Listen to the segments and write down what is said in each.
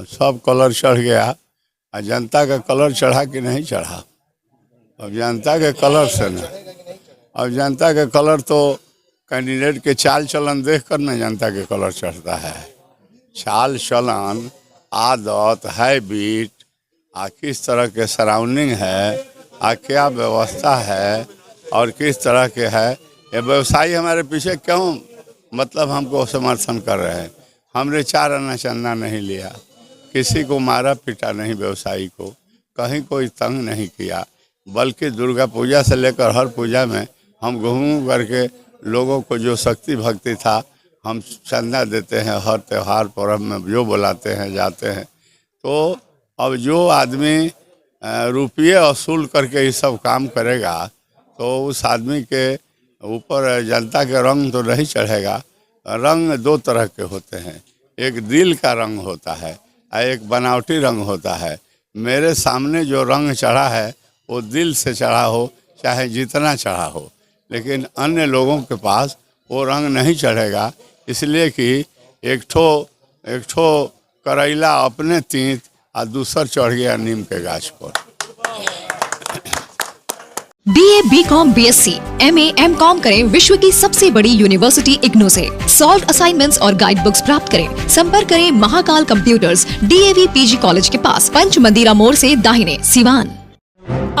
सब कलर चढ़ गया। और जनता का कलर चढ़ा कि नहीं चढ़ा? अब जनता के कलर से न, अब जनता के कलर तो कैंडिडेट के चाल चलन देख कर न जनता के कलर चढ़ता है। चाल चलन, आदत, हैबिट, किस तरह के सराउंडिंग है, क्या व्यवस्था है और किस तरह के है, ये व्यवसायी हमारे पीछे क्यों मतलब हमको समर्थन कर रहे हैं। हमने 4 आना चंदा नहीं लिया, किसी को मारा पीटा नहीं, व्यवसायी को कहीं कोई तंग नहीं किया, बल्कि दुर्गा पूजा से लेकर हर पूजा में हम घूम करके लोगों को जो शक्ति भक्ति था हम चंदा देते हैं। हर त्यौहार पर्व में जो बुलाते हैं जाते हैं। तो अब जो आदमी रुपये वसूल करके ये सब काम करेगा तो उस आदमी के ऊपर जनता के रंग तो नहीं चढ़ेगा। रंग 2 तरह के होते हैं, एक दिल का रंग होता है और एक बनावटी रंग होता है। मेरे सामने जो रंग चढ़ा है वो दिल से चढ़ा हो, चाहे जितना चढ़ा हो, लेकिन अन्य लोगों के पास वो रंग नहीं चढ़ेगा, इसलिए कि एक ठो करैला अपने तीत और दूसर चढ़ गया नीम के गाछ पर। BA, BCom, BSc, MA, MCom करें विश्व की सबसे बड़ी यूनिवर्सिटी इग्नू से। सॉल्व असाइनमेंट्स और गाइड बुक्स प्राप्त करें। संपर्क करें Mahakal computers, DAV PG college के पास, पंच मंदिरा मोड़ से दाहिने, Siwan.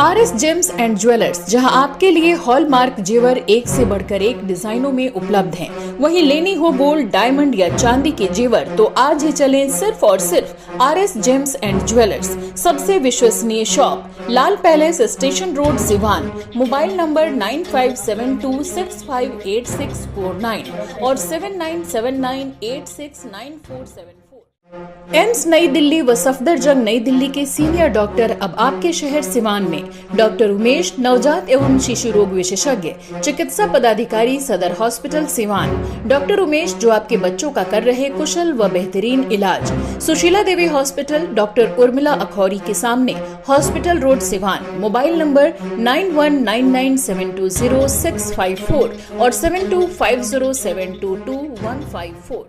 RS James and jewellers, जहां आपके लिए हॉलमार्क जेवर एक से बढ़कर एक डिजाइनों में उपलब्ध हैं। वहीं लेनी हो गोल्ड, डायमंड या चांदी के जेवर तो आज ही चलें सिर्फ और सिर्फ RS जेम्स एंड ज्वेलर्स। सबसे विश्वसनीय shop, Lal palace, station road, Siwan. Mobile number 9572658649 और 7979869474। एम्स नई दिल्ली व सफदरजंग नई दिल्ली के सीनियर डॉक्टर अब आपके शहर सिवान में। डॉक्टर उमेश, नवजात एवं शिशु रोग विशेषज्ञ, चिकित्सा पदाधिकारी, सदर हॉस्पिटल सिवान। डॉक्टर उमेश जो आपके बच्चों का कर रहे कुशल व बेहतरीन इलाज। सुशीला देवी हॉस्पिटल, डॉक्टर उर्मिला अखौरी के सामने, hospital road, Siwan. Mobile number 9199720654 और 7250722154।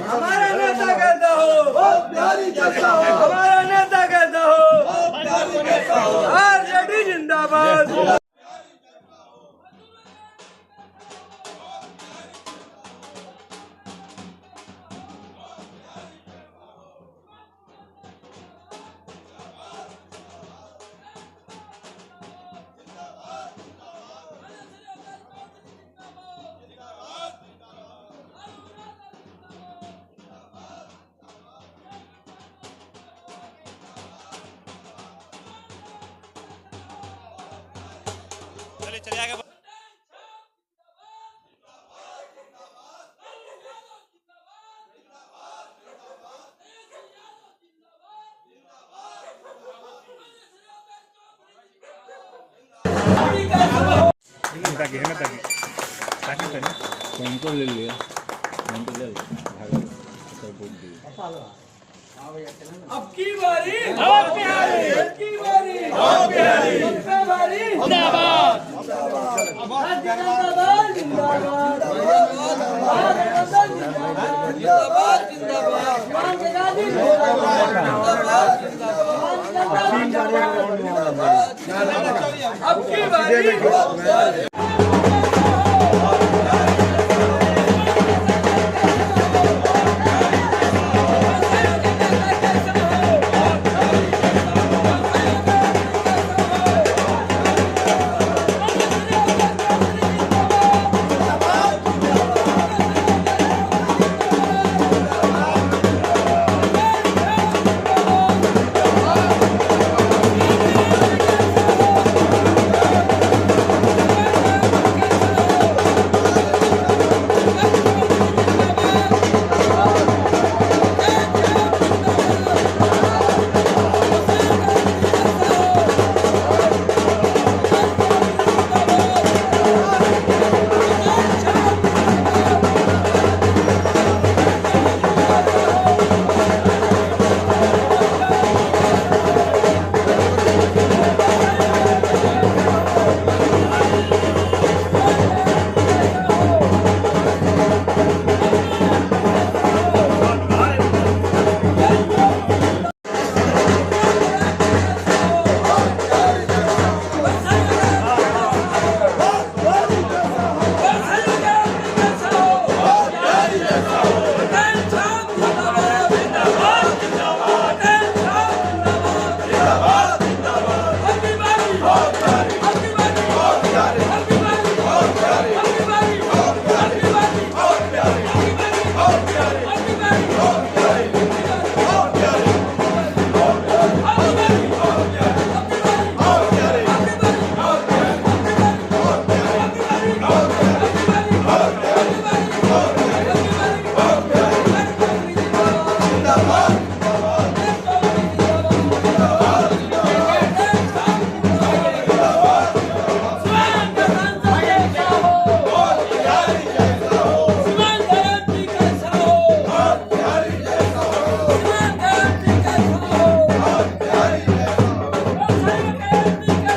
हमारा नेता कहता हो, हमारा नेता कहता हो, आरजेडी जिंदाबाद। चले आगे। फोन ले लिया, अब की बारी, अब की बारी, अब की बारी, अब की बारी, जिंदाबाद, जिंदाबाद, जिंदाबाद, जिंदाबाद, अब की बारी।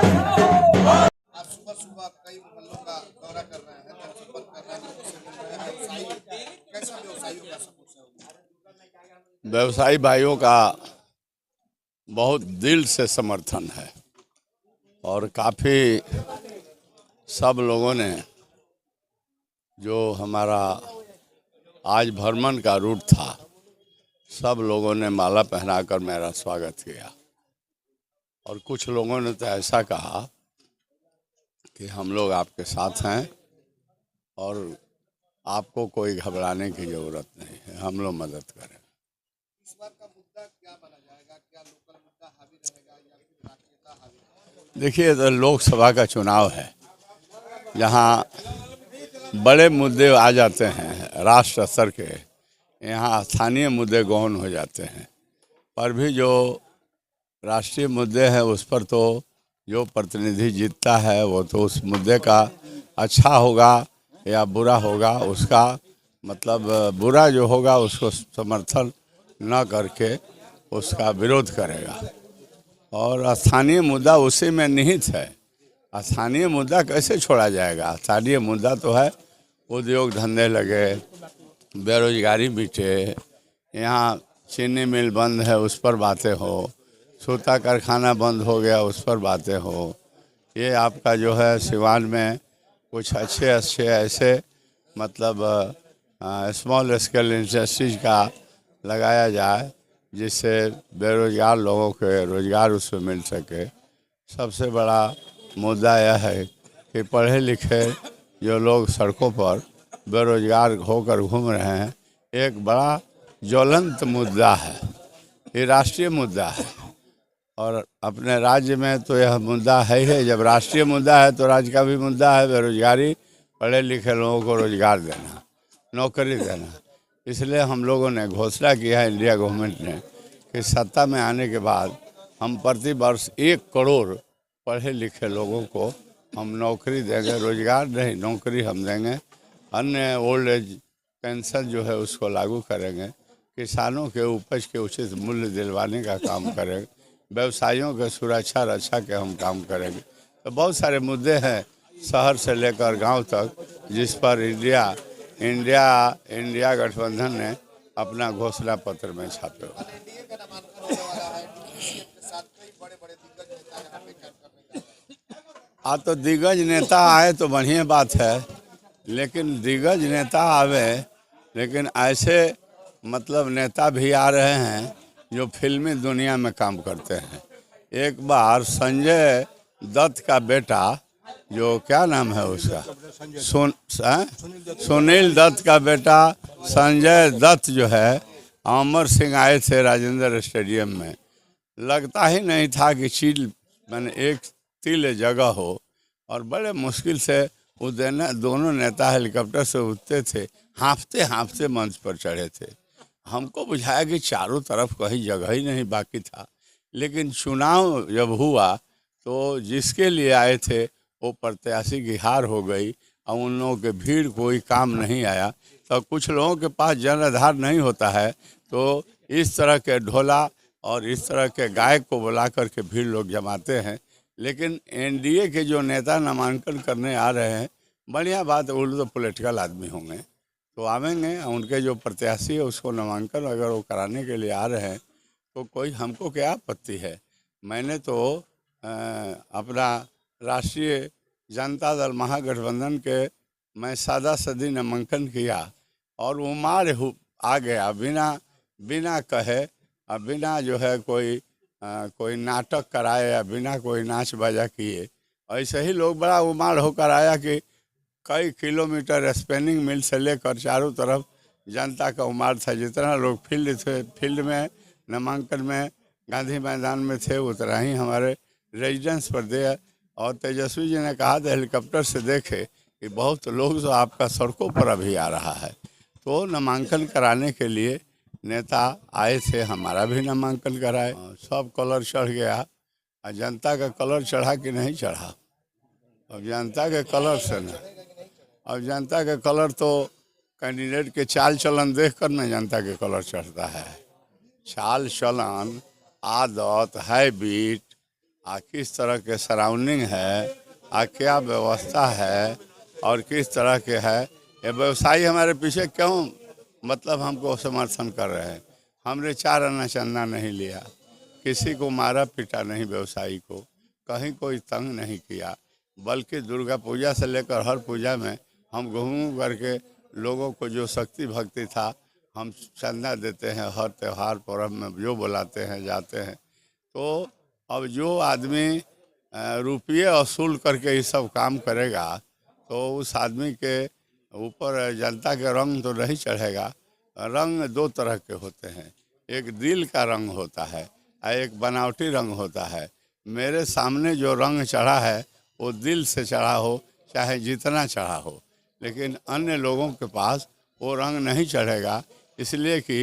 आज सुबह सुबह कई मोहल्लों का दौरा कर रहे हैं, जनसंपर्क कर रहे हैं, लोगों से मिल रहे हैं। व्यवसायी कैसा व्यवसायियों का सपोर्ट है? व्यवसायी भाइयों का बहुत दिल से समर्थन है और काफ़ी सब लोगों ने जो हमारा आज भ्रमण का रूट था, सब लोगों ने माला पहनाकर मेरा स्वागत किया और कुछ लोगों ने तो ऐसा कहा कि हम लोग आपके साथ हैं और आपको कोई घबराने की ज़रूरत नहीं है, हम लोग मदद करें। इस बार का मुद्दा क्या बना जाएगा? क्या लोकल मुद्दा हावी रहेगा या फिर राष्ट्रीयता हावी रहेगा? देखिए, तो लोकसभा का चुनाव है, जहाँ बड़े मुद्दे आ जाते हैं राष्ट्र स्तर के, यहाँ स्थानीय मुद्दे गौण हो जाते हैं। पर भी जो राष्ट्रीय मुद्दे हैं उस पर तो जो प्रतिनिधि जीतता है वो तो उस मुद्दे का अच्छा होगा या बुरा होगा, उसका मतलब बुरा जो होगा उसको समर्थन न करके उसका विरोध करेगा। और स्थानीय मुद्दा उसी में निहित है। स्थानीय मुद्दा कैसे छोड़ा जाएगा? स्थानीय मुद्दा तो है उद्योग धंधे लगे, बेरोजगारी मिटे, यहाँ चीनी मिल बंद है उस पर बातें हो, सूता कारखाना बंद हो गया उस पर बातें हो, ये आपका जो है सिवान में कुछ अच्छे ऐसे मतलब स्मॉल स्केल इंडस्ट्रीज का लगाया जाए जिससे बेरोजगार लोगों के रोजगार उसमें मिल सके। सबसे बड़ा मुद्दा यह है कि पढ़े लिखे जो लोग सड़कों पर बेरोजगार होकर घूम रहे हैं, एक बड़ा ज्वलंत मुद्दा है, ये राष्ट्रीय मुद्दा है। और अपने राज्य में तो यह मुद्दा है ही है। जब राष्ट्रीय मुद्दा है तो राज्य का भी मुद्दा है बेरोजगारी, पढ़े लिखे लोगों को रोजगार देना, नौकरी देना। इसलिए हम लोगों ने घोषणा किया है, इंडिया गवर्नमेंट ने, कि सत्ता में आने के बाद हम प्रति वर्ष 1 करोड़ पढ़े लिखे लोगों को हम नौकरी देंगे, रोजगार नहीं नौकरी हम देंगे। अन्य ओल्ड एज पेंशन जो है उसको लागू करेंगे, किसानों के उपज के उचित मूल्य दिलवाने का काम करेंगे, व्यवसायियों के सुरक्षा रक्षा के हम काम करेंगे। तो बहुत सारे मुद्दे हैं शहर से लेकर गांव तक, जिस पर इंडिया गठबंधन ने अपना घोषणा पत्र में छापे हुए। एनडीए का नामांकन होने वाला है, सीएम के साथ कई बड़े बड़े दिग्गज नेता यहाँ पे कैंप करने जा रहे हैं। हाँ, तो दिग्गज नेता आए तो बढ़िया बात है, लेकिन दिग्गज नेता आवे, लेकिन ऐसे मतलब नेता भी आ रहे हैं जो फिल्मी दुनिया में काम करते हैं। एक बार संजय दत्त का बेटा, जो क्या नाम है उसका, सुनील दत्त का बेटा संजय दत्त जो है, अमर सिंह आए थे राजेंद्र स्टेडियम में। लगता ही नहीं था कि चील मैंने एक तिल जगह हो, और बड़े मुश्किल से वो दोनों नेता हेलीकॉप्टर से उतरते थे, हाँफते हाँफते मंच पर चढ़े थे। हमको बुझाया कि चारों तरफ कहीं जगह ही नहीं बाकी था। लेकिन चुनाव जब हुआ तो जिसके लिए आए थे वो प्रत्याशी की हार हो गई और उन लोगों के भीड़ कोई काम नहीं आया। तो कुछ लोगों के पास जनाधार नहीं होता है, तो इस तरह के ढोला और इस तरह के गायक को बुला करके भीड़ लोग जमाते हैं। लेकिन एनडीए के जो नेता नामांकन करने आ रहे हैं, बढ़िया बात, वो तो पॉलिटिकल आदमी होंगे तो आवेंगे, उनके जो प्रत्याशी है उसको नामांकन अगर वो कराने के लिए आ रहे हैं तो कोई हमको क्या आपत्ति है। मैंने तो अपना राष्ट्रीय जनता दल महागठबंधन के मैं सादा नामांकन किया और उमार आ गया, बिना कहे, बिना जो है कोई नाटक कराए या बिना कोई नाच बाजा किए ऐसे ही लोग बड़ा उमाड़ होकर आया कि कई किलोमीटर स्पिनिंग मिल से लेकर चारों तरफ जनता का उमाड़ था। जितना लोग फील्ड में नामांकन में गांधी मैदान में थे उतना ही हमारे रेजिडेंस पर दे। और तेजस्वी जी ने कहा था हेलीकॉप्टर से देखे कि बहुत लोग जो आपका सड़कों पर अभी आ रहा है। तो नामांकन कराने के लिए नेता आए थे, हमारा भी नामांकन कराए। सब कलर चढ़ गया। और जनता का कलर चढ़ा कि नहीं चढ़ा? अब जनता के कलर से न, अब जनता के कलर तो कैंडिडेट के चाल चलन देख कर न जनता के कलर चढ़ता है। चाल चलन, आदत, हैबिट, किस तरह के सराउंडिंग है, क्या व्यवस्था है और किस तरह के है। ये व्यवसायी हमारे पीछे क्यों मतलब हमको समर्थन कर रहे हैं? हमने 4 आना चंदा नहीं लिया, किसी को मारा पीटा नहीं, व्यवसायी को कहीं कोई तंग नहीं किया। बल्कि दुर्गा पूजा से लेकर हर पूजा में हम घूम करके लोगों को जो शक्ति भक्ति था हम चंदा देते हैं। हर त्यौहार पर्व में जो बुलाते हैं जाते हैं। तो अब जो आदमी रुपये वसूल करके ये सब काम करेगा तो उस आदमी के ऊपर जनता के रंग तो नहीं चढ़ेगा। रंग 2 तरह के होते हैं, एक दिल का रंग होता है और एक बनावटी रंग होता है। मेरे सामने जो रंग चढ़ा है वो दिल से चढ़ा हो, चाहे जितना चढ़ा हो, लेकिन अन्य लोगों के पास वो रंग नहीं चढ़ेगा। इसलिए कि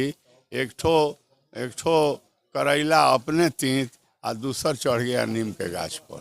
एक ठो करैला अपने तीत और दूसर चढ़ गया नीम के गाछ पर।